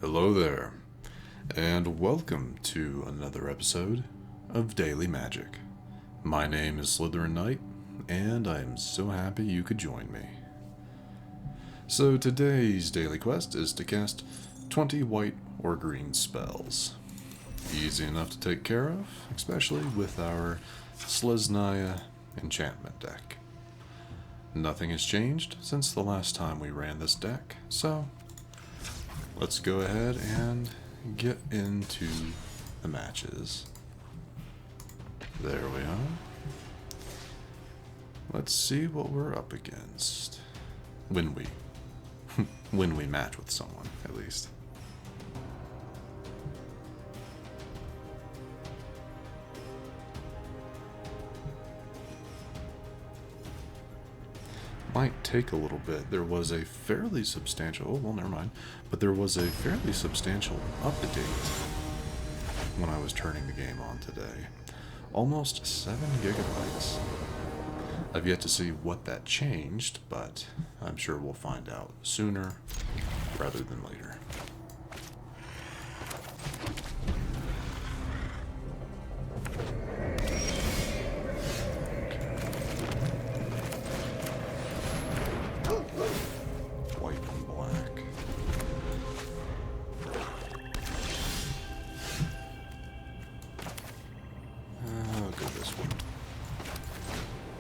Hello there, and welcome to another episode of Daily Magic. My name is SlytherinKnight, and I am so happy you could join me. So today's daily quest is to cast 20 white or green spells. Easy enough to take care of, especially with our Selesnya Enchantment deck. Nothing has changed since the last time we ran this deck, so let's go ahead and get into the matches. There we are. Let's see what we're up against. When we match with someone, at least. Might take a little bit. There was a fairly substantial, oh well, never mind, but there was a fairly substantial update when I was turning the game on today. Almost 7 gigabytes. I've yet to see what that changed, but I'm sure we'll find out sooner rather than later.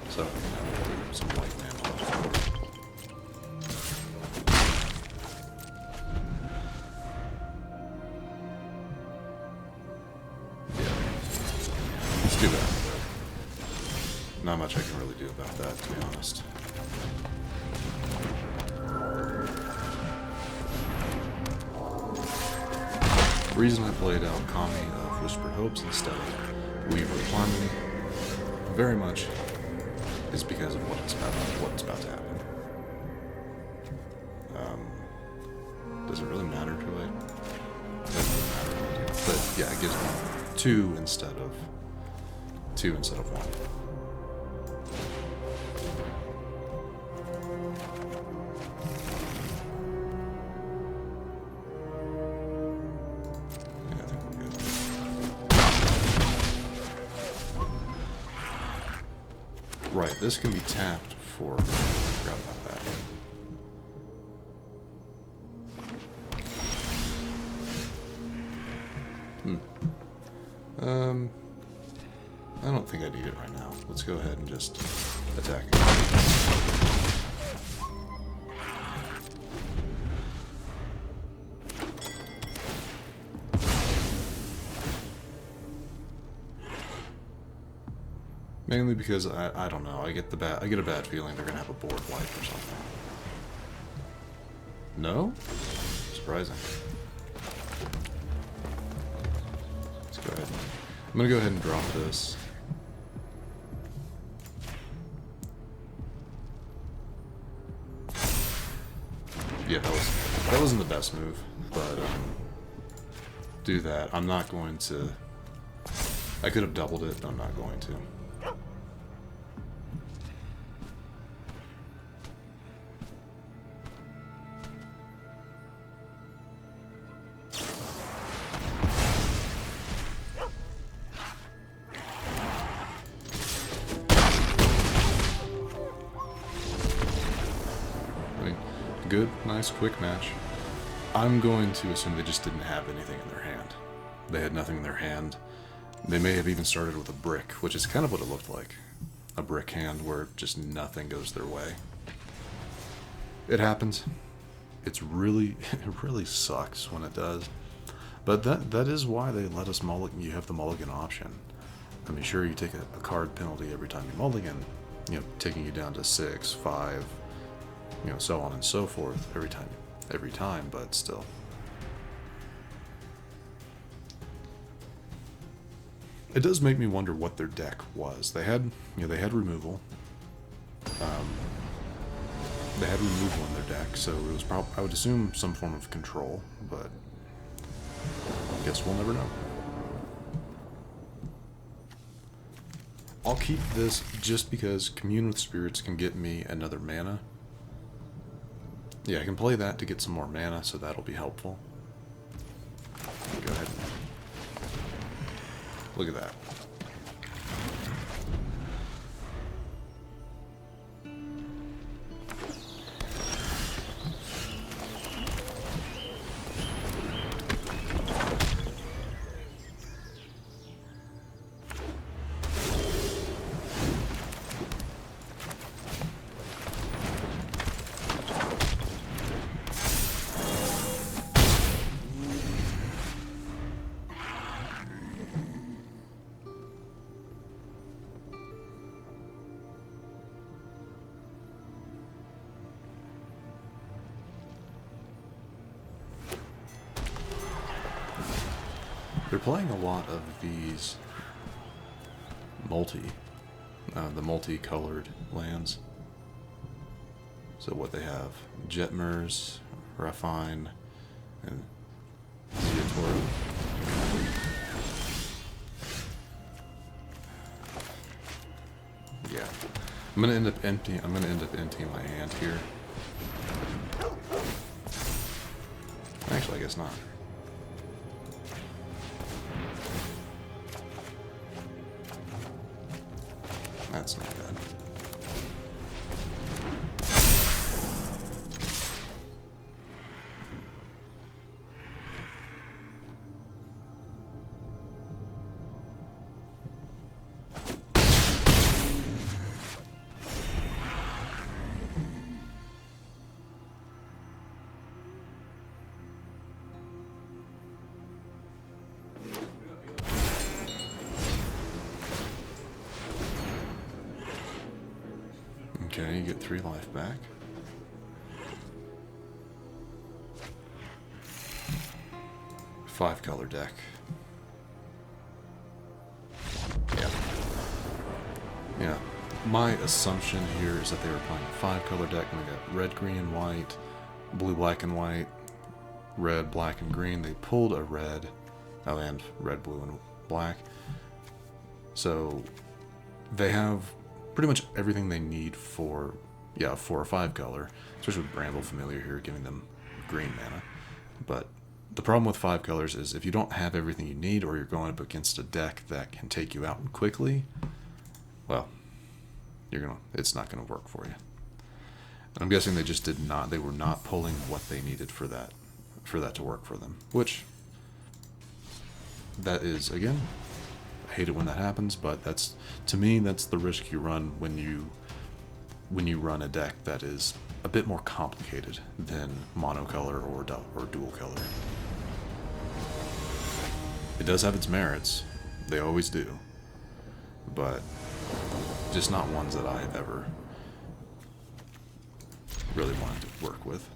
So, some white mana. Yeah. Let's do that. Not much I can really do about that, to be honest. The reason I played out Kami of Whispered Hopes instead of Weaver Harmony very much is because of what's about to happen. Does it really matter to it? Doesn't really matter. But yeah, it gives me two instead of one. Yeah, I think we're good. Right, this can be tapped for... I forgot about that. I don't think I need it right now. Let's go ahead and just attack it. Mainly because I don't know. I get a bad feeling they're gonna have a board wipe or something. No? Surprising. Let's go ahead. I'm gonna go ahead and drop this. Yeah, that wasn't the best move, but do that. I'm not going to. I could have doubled it, but I'm not going to. Good, nice, quick match. I'm going to assume they just didn't have anything in their hand. They had nothing in their hand. They may have even started with a brick, which is kind of what it looked like. A brick hand where just nothing goes their way. It happens. It really sucks when it does. But that is why they let us mulligan. You have the mulligan option. I mean, sure, you take a card penalty every time you mulligan, taking you down to 6, 5, so on and so forth every time, but still. It does make me wonder what their deck was. They had removal. They had removal in their deck, so it was I would assume some form of control, but I guess we'll never know. I'll keep this just because Commune with Spirits can get me another mana. Yeah, I can play that to get some more mana, so that'll be helpful. go ahead. Look at that. They're playing a lot of these the multicolored lands. So what they have, Jetmers, Raffine, and Zeotoro. Yeah, I'm gonna end up emptying my hand here. Actually, I guess not. That's not bad. Okay, you get 3 life back. Five-color deck. Yeah. My assumption here is that they were playing a 5-color deck, and we got red, green, and white, blue, black, and white, red, black, and green. They pulled a red, and red, blue, and black. So they have pretty much everything they need for a 5-color, especially with Bramble Familiar here giving them green mana. But the problem with 5 colors is if you don't have everything you need, or you're going up against a deck that can take you out quickly, well, it's not gonna work for you. And I'm guessing they were not pulling what they needed for that to work for them. Which, that is, again, I hate it when that happens, but to me that's the risk you run when you run a deck that is a bit more complicated than monocolor or dual color. It does have its merits, they always do, but just not ones that I have ever really wanted to work with.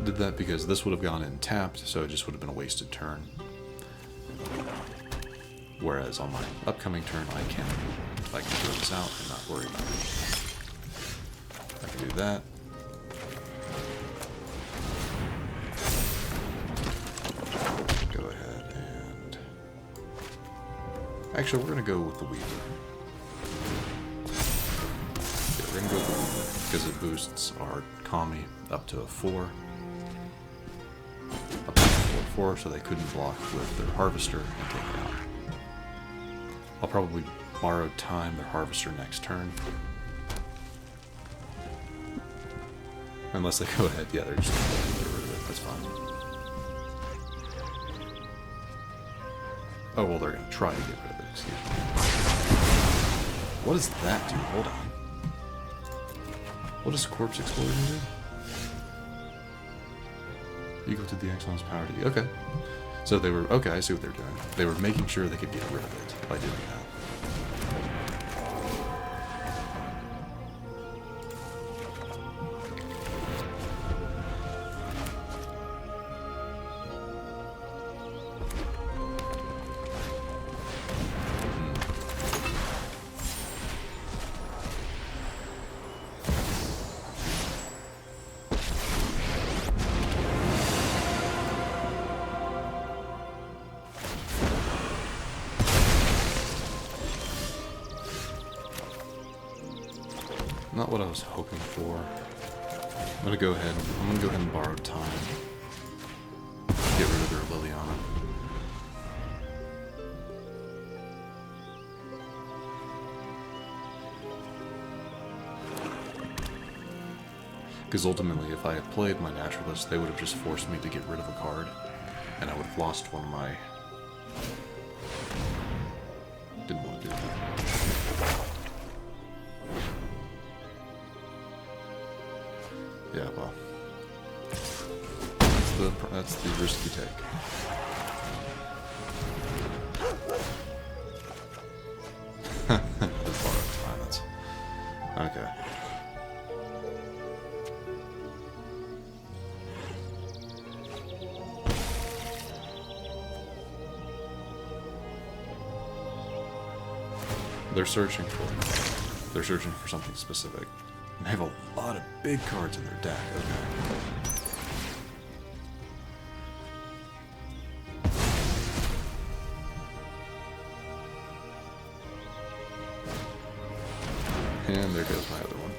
Did that because this would have gone in tapped, so it just would have been a wasted turn. Whereas on my upcoming turn, I can throw this out and not worry about it. I can do that. Go ahead and... Actually, we're going to go with the Weaver. Yeah, we're going to go with the Weaver because it boosts our Kami up to a 4. Up to 4, so they couldn't block with their Harvester and take it out. I'll probably borrow time their Harvester next turn. Unless they go ahead, yeah, they're just going to get rid of it, that's fine. Oh, well, they're going to try to get rid of it, excuse me. What does that do? Hold on. What does Corpse Explosion do? Equal to the Exil's power to you. Okay. So they were... Okay, I see what they're doing. They were making sure they could get rid of it by doing that. Not what I was hoping for. I'm gonna go ahead and borrow time. Get rid of their Liliana. Because ultimately, if I had played my Naturalist, they would have just forced me to get rid of a card, and I would have lost one of my... Didn't want to do that. Yeah, well, that's the risk you take. Okay. They're searching for something specific. And they have a lot of big cards in their deck. Okay. And there goes my other one.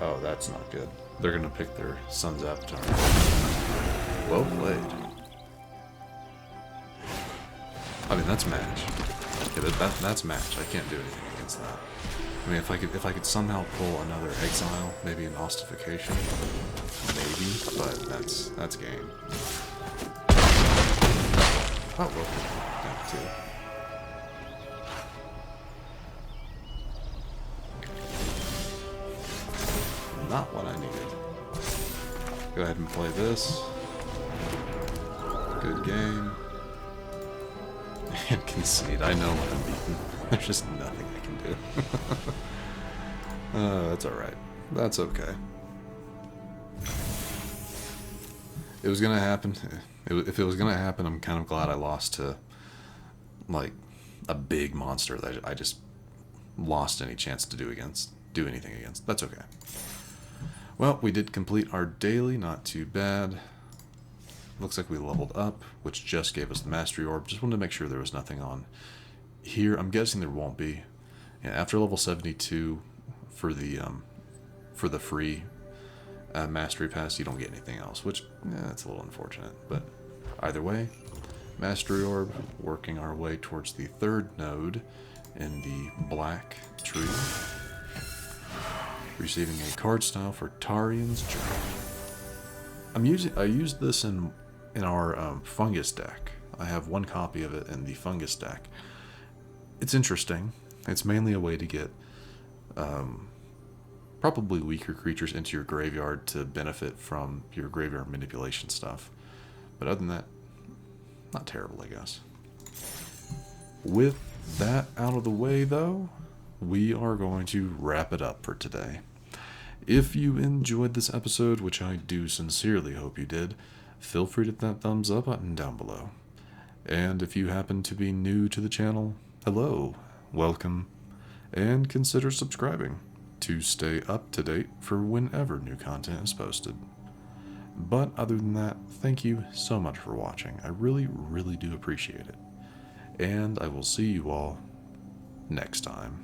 Oh, that's not good. They're gonna pick their son's avatar. Well played. I mean, that's match. Yeah, that's match. I can't do anything against that. I mean, if I could somehow pull another exile, maybe an Ossification, maybe, but that's game. Oh, well, down two. Not what I needed. Go ahead and play this. Good game. And concede. I know what I'm beaten. There's just nothing I can do. That's alright. That's okay. It was gonna happen. If it was gonna happen, I'm kind of glad I lost to, like, a big monster that I just lost any chance to do anything against. That's okay. Well, we did complete our daily, not too bad. Looks like we leveled up, which just gave us the Mastery Orb. Just wanted to make sure there was nothing on here. I'm guessing there won't be. Yeah, after level 72 for the free Mastery Pass, you don't get anything else, which, that's a little unfortunate. But either way, Mastery Orb, working our way towards the third node in the black tree. Receiving a card style for Tarian's Journey. I used this in our fungus deck. I have one copy of it in the fungus deck. It's interesting. It's mainly a way to get probably weaker creatures into your graveyard to benefit from your graveyard manipulation stuff. But other than that, not terrible, I guess. With that out of the way, though, we are going to wrap it up for today. If you enjoyed this episode, which I do sincerely hope you did, feel free to hit that thumbs up button down below. And if you happen to be new to the channel, hello, welcome, and consider subscribing to stay up to date for whenever new content is posted. But other than that, thank you so much for watching. I really, really do appreciate it. And I will see you all next time.